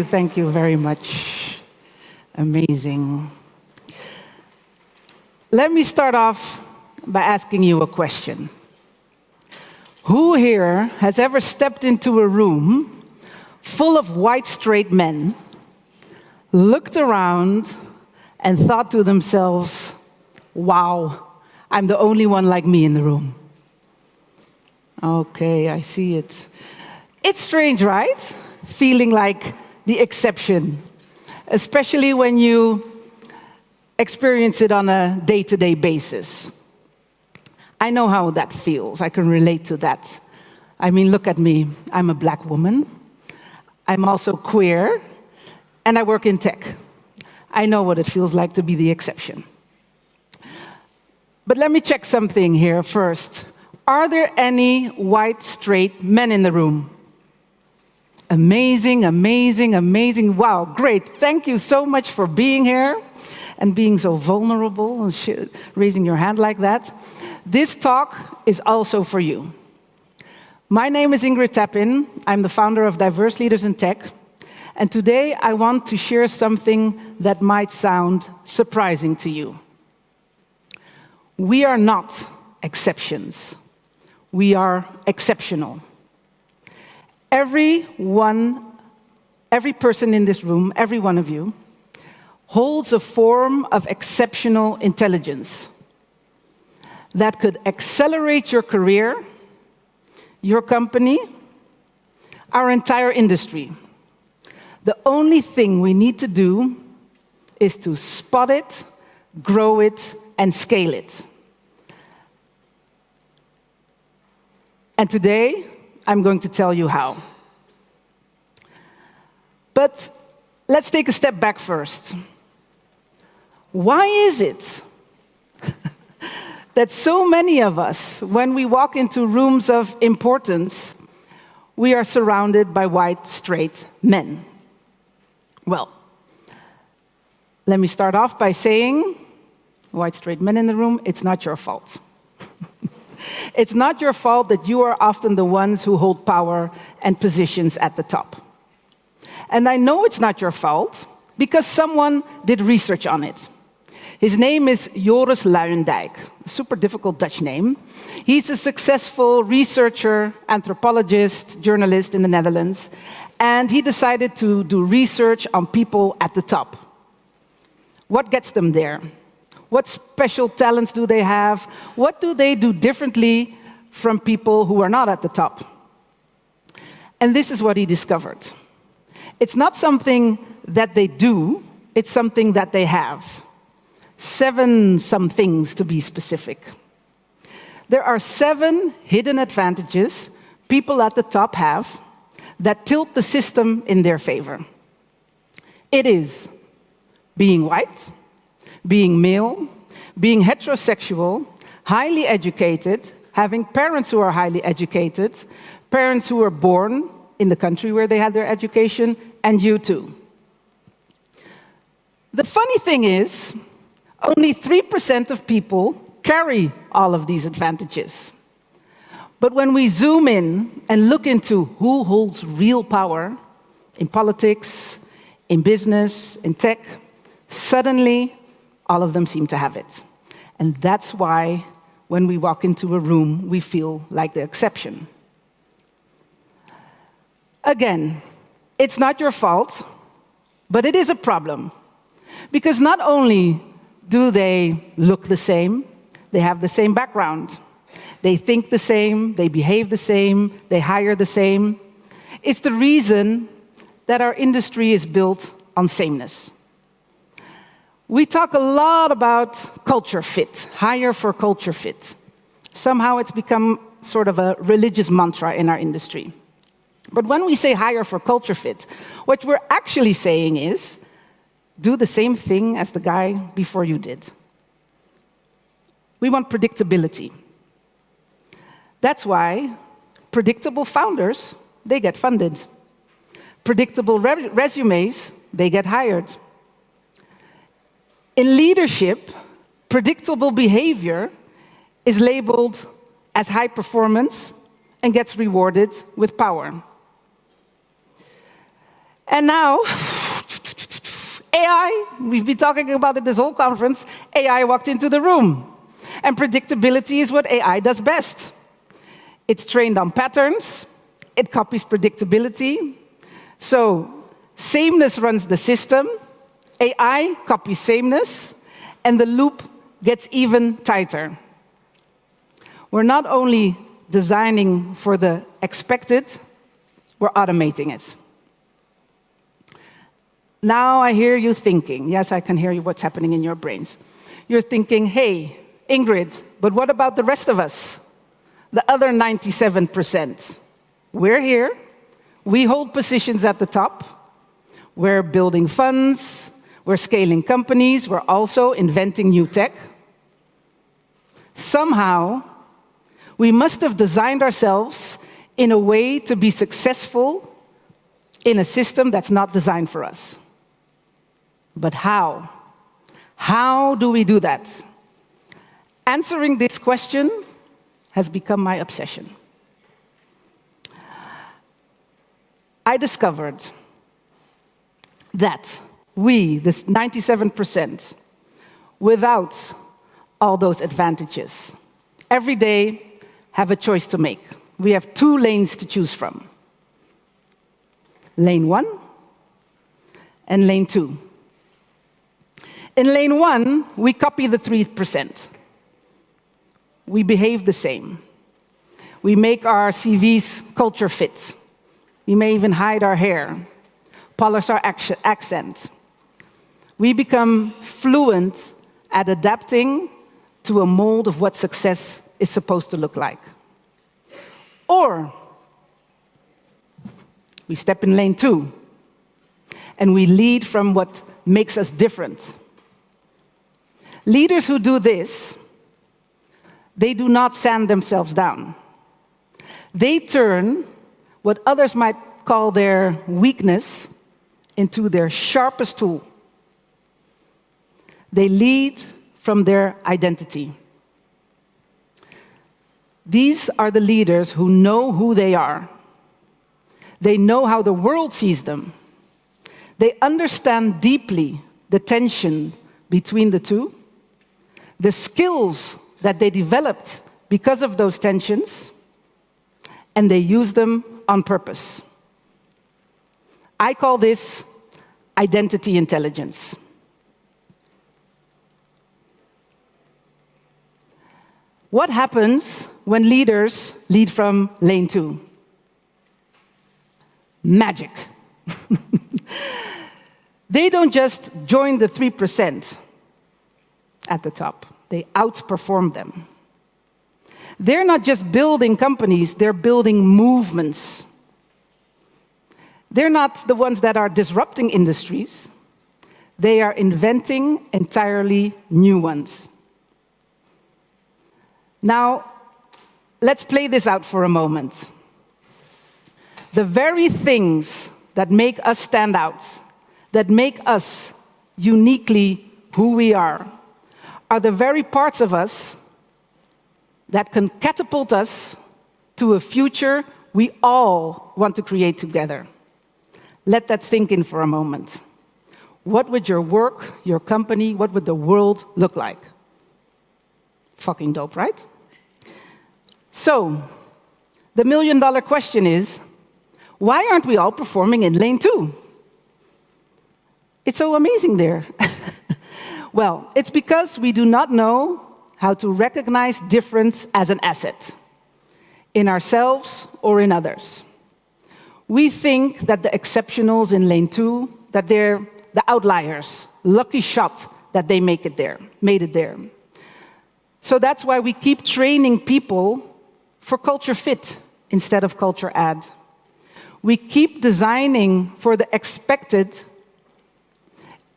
Thank you very much. Amazing. Let me start off by asking you a question. Who here has ever stepped into a room full of white, straight men, looked around, and thought to themselves, wow, I'm the only one like me in the room? Okay, I see it. It's strange, right? Feeling like the exception, especially when you experience it on a day-to-day basis. I know how that feels. I can relate to that. I mean, look at me. I'm a black woman. I'm also queer, and I work in tech. I know what it feels like to be the exception. But let me check something here first. Are there any white, straight men in the room? Amazing, amazing, amazing. Wow, great. Thank you so much for being here and being so vulnerable and raising your hand like that. This talk is also for you. My name is Ingrid Tappin. I'm the founder of Diverse Leaders in Tech. And today I want to share something that might sound surprising to you. We are not exceptions. We are exceptional. Every person in this room, every one of you, holds a form of exceptional intelligence that could accelerate your career, your company, our entire industry. The only thing we need to do is to spot it, grow it, and scale it. And today, I'm going to tell you how. But let's take a step back first. Why is it that so many of us, when we walk into rooms of importance, we are surrounded by white, straight men? Well, let me start off by saying, white, straight men in the room, it's not your fault. It's not your fault that you are often the ones who hold power and positions at the top. And I know it's not your fault because someone did research on it. His name is Joris Luijendijk, a super difficult Dutch name. He's a successful researcher, anthropologist, journalist in the Netherlands, and he decided to do research on people at the top. What gets them there? What special talents do they have? What do they do differently from people who are not at the top? And this is what he discovered. It's not something that they do, it's something that they have. 7 some things to be specific. There are 7 hidden advantages people at the top have that tilt the system in their favor. It is being white, being male, being heterosexual, highly educated, having parents who are highly educated, parents who were born in the country where they had their education, and you too. The funny thing is, only 3% of people carry all of these advantages. But when we zoom in and look into who holds real power in politics, in business, in tech, suddenly all of them seem to have it. And that's why when we walk into a room, we feel like the exception. Again, it's not your fault, but it is a problem. Because not only do they look the same, they have the same background. They think the same, they behave the same, they hire the same. It's the reason that our industry is built on sameness. We talk a lot about culture fit, hire for culture fit. Somehow it's become sort of a religious mantra in our industry. But when we say hire for culture fit, what we're actually saying is, do the same thing as the guy before you did. We want predictability. That's why predictable founders, they get funded. Predictable resumes, they get hired. In leadership, predictable behavior is labeled as high performance and gets rewarded with power. And now, AI, we've been talking about it this whole conference, AI walked into the room. And predictability is what AI does best. It's trained on patterns, it copies predictability. So sameness runs the system, AI copies sameness, and the loop gets even tighter. We're not only designing for the expected, we're automating it. Now I hear you thinking, yes, I can hear you what's happening in your brains. You're thinking, hey, Ingrid, but what about the rest of us? The other 97%. We're here, we hold positions at the top, we're building funds, we're scaling companies, we're also inventing new tech. Somehow, we must have designed ourselves in a way to be successful in a system that's not designed for us. But how? How do we do that? Answering this question has become my obsession. I discovered that we, this 97%, without all those advantages, every day have a choice to make. We have 2 lanes to choose from. Lane 1 and lane 2. In lane 1, we copy the 3%. We behave the same. We make our CVs culture fit. We may even hide our hair, polish our accent. We become fluent at adapting to a mold of what success is supposed to look like. Or we step in lane 2, and we lead from what makes us different. Leaders who do this, they do not sand themselves down. They turn what others might call their weakness into their sharpest tool. They lead from their identity. These are the leaders who know who they are. They know how the world sees them. They understand deeply the tension between the two, the skills that they developed because of those tensions, and they use them on purpose. I call this identity intelligence. What happens when leaders lead from lane 2? Magic. They don't just join the 3% at the top. They outperform them. They're not just building companies, they're building movements. They're not the ones that are disrupting industries. They are inventing entirely new ones. Now, let's play this out for a moment. The very things that make us stand out, that make us uniquely who we are the very parts of us that can catapult us to a future we all want to create together. Let that sink in for a moment. What would your work, your company, what would the world look like? Fucking dope, right? So, the million-dollar question is, why aren't we all performing in lane 2? It's so amazing there. Well, it's because we do not know how to recognize difference as an asset, in ourselves or in others. We think that the exceptionals in lane 2, that they're the outliers, lucky shot that they made it there. So that's why we keep training people for culture fit instead of culture add. We keep designing for the expected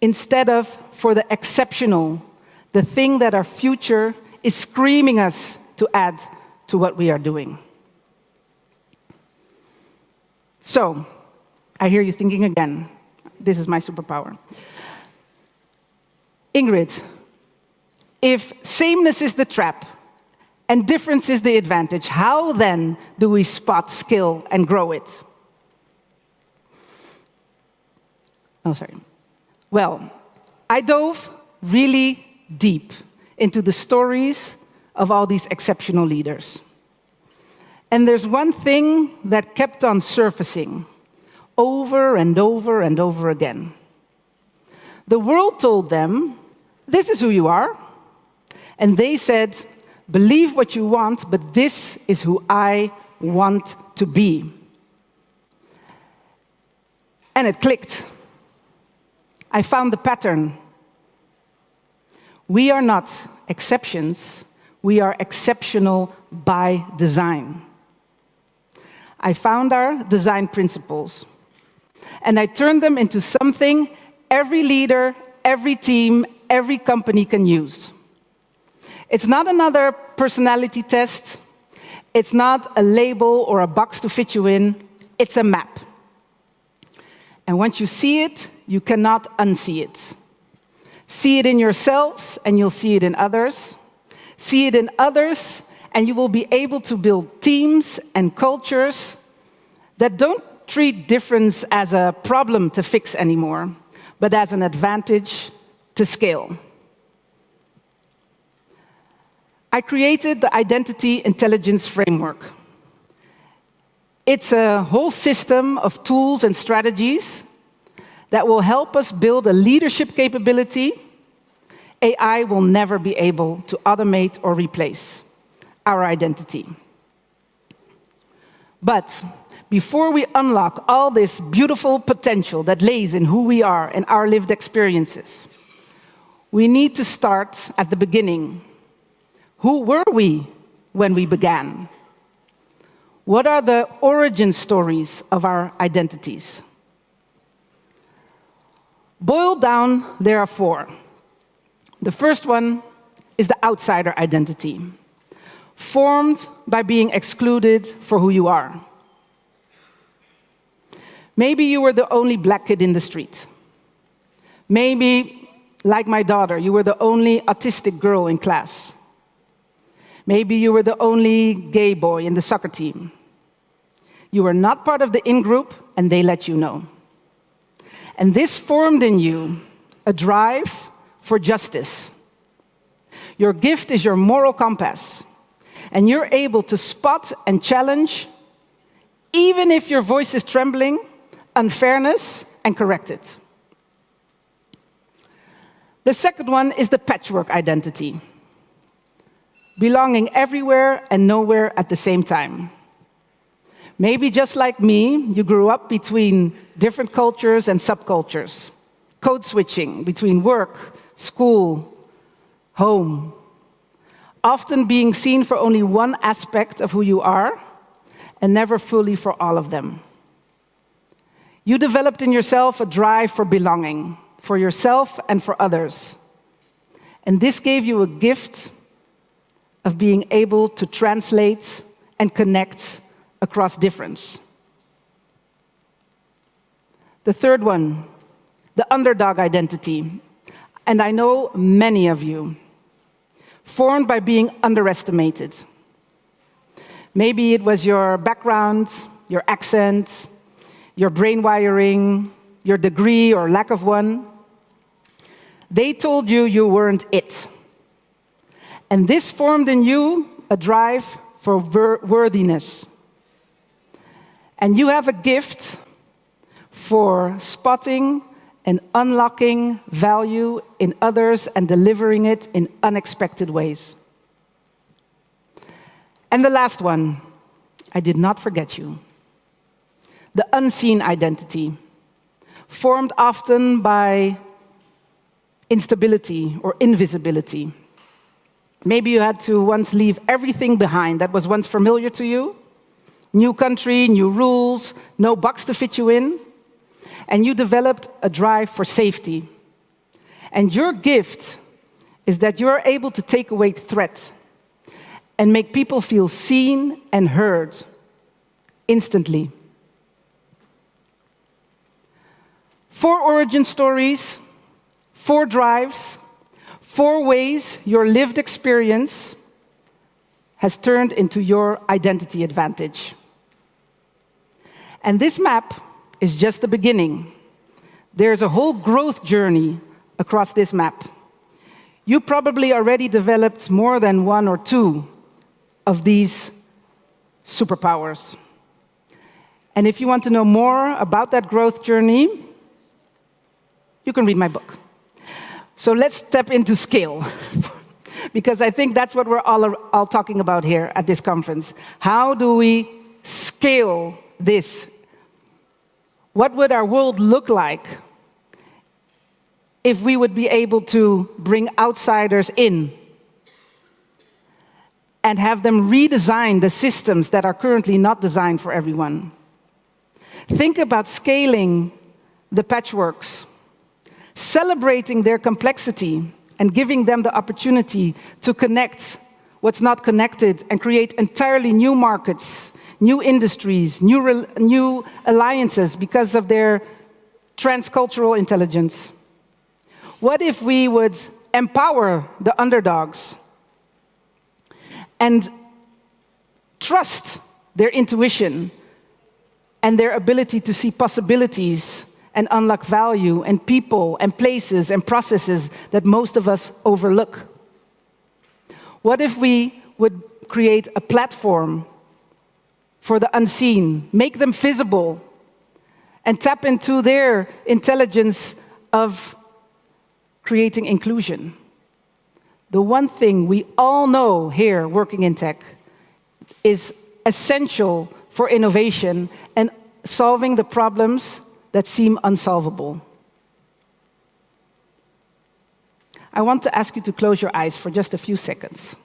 instead of for the exceptional, the thing that our future is screaming us to add to what we are doing. So, I hear you thinking again. this is my superpower. Ingrid, if sameness is the trap and difference is the advantage, how then do we spot skill and grow it? Oh, sorry. Well, I dove really deep into the stories of all these exceptional leaders. And there's one thing that kept on surfacing over and over and over again. The world told them, this is who you are. And they said, believe what you want, but this is who I want to be. And it clicked. I found the pattern. We are not exceptions. We are exceptional by design. I found our design principles, and I turned them into something every leader, every team, every company can use. It's not another personality test. It's not a label or a box to fit you in. It's a map. And once you see it, you cannot unsee it. See it in yourselves, and you'll see it in others. See it in others, and you will be able to build teams and cultures that don't treat difference as a problem to fix anymore, but as an advantage to scale. I created the Identity Intelligence Framework. It's a whole system of tools and strategies that will help us build a leadership capability AI will never be able to automate or replace: our identity. But before we unlock all this beautiful potential that lays in who we are and our lived experiences, we need to start at the beginning. Who were we when we began? What are the origin stories of our identities? Boiled down, there are four. The first one is the outsider identity, formed by being excluded for who you are. Maybe you were the only black kid in the street. Maybe, like my daughter, you were the only autistic girl in class. Maybe you were the only gay boy in the soccer team. You were not part of the in-group, and they let you know. And this formed in you a drive for justice. Your gift is your moral compass, and you're able to spot and challenge, even if your voice is trembling, unfairness and correct it. The second one is the patchwork identity, belonging everywhere and nowhere at the same time. Maybe just like me, you grew up between different cultures and subcultures, code switching between work, school, home, often being seen for only one aspect of who you are and never fully for all of them. You developed in yourself a drive for belonging, for yourself and for others. And this gave you a gift of being able to translate and connect across difference. The third one, the underdog identity. And I know many of you, formed by being underestimated. Maybe it was your background, your accent, your brain wiring, your degree or lack of one. They told you you weren't it. And this formed in you a drive for worthiness. And you have a gift for spotting and unlocking value in others and delivering it in unexpected ways. And the last one, I did not forget you. The unseen identity, formed often by instability or invisibility. Maybe you had to once leave everything behind that was once familiar to you. New country, new rules, no box to fit you in. And you developed a drive for safety. And your gift is that you're able to take away threat and make people feel seen and heard instantly. 4 origin stories, 4 drives, 4 ways your lived experience has turned into your identity advantage. And this map is just the beginning. There's a whole growth journey across this map. You probably already developed more than 1 or 2 of these superpowers. And if you want to know more about that growth journey, you can read my book. So let's step into scale, because I think that's what we're all talking about here at this conference. How do we scale this? What would our world look like if we would be able to bring outsiders in and have them redesign the systems that are currently not designed for everyone? Think about scaling the patchworks, celebrating their complexity, and giving them the opportunity to connect what's not connected and create entirely new markets, new industries, new alliances because of their transcultural intelligence. What if we would empower the underdogs and trust their intuition and their ability to see possibilities and unlock value in people and places and processes that most of us overlook? What if we would create a platform for the unseen, make them visible, and tap into their intelligence of creating inclusion? The one thing we all know here working in tech is essential for innovation and solving the problems that seem unsolvable. I want to ask you to close your eyes for just a few seconds.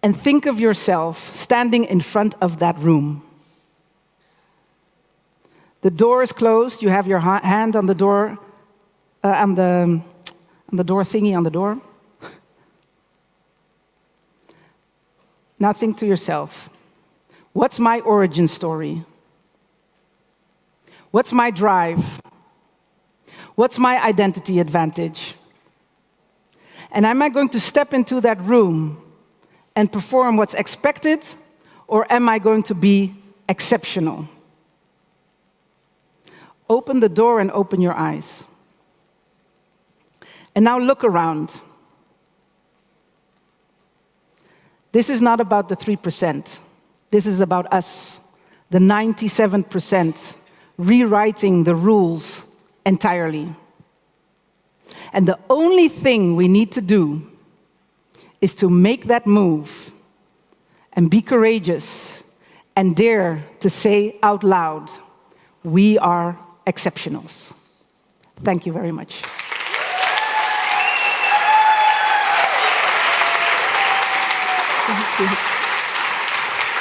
And think of yourself standing in front of that room. The door is closed, you have your hand on the door, on the door thingy on the door. Now think to yourself, what's my origin story? What's my drive? What's my identity advantage? And am I going to step into that room and perform what's expected, or am I going to be exceptional? Open the door and open your eyes. And now look around. This is not about the 3%. This is about us, the 97%, rewriting the rules entirely. And the only thing we need to do is to make that move and be courageous and dare to say out loud, we are exceptionals. Thank you very much. Thank you.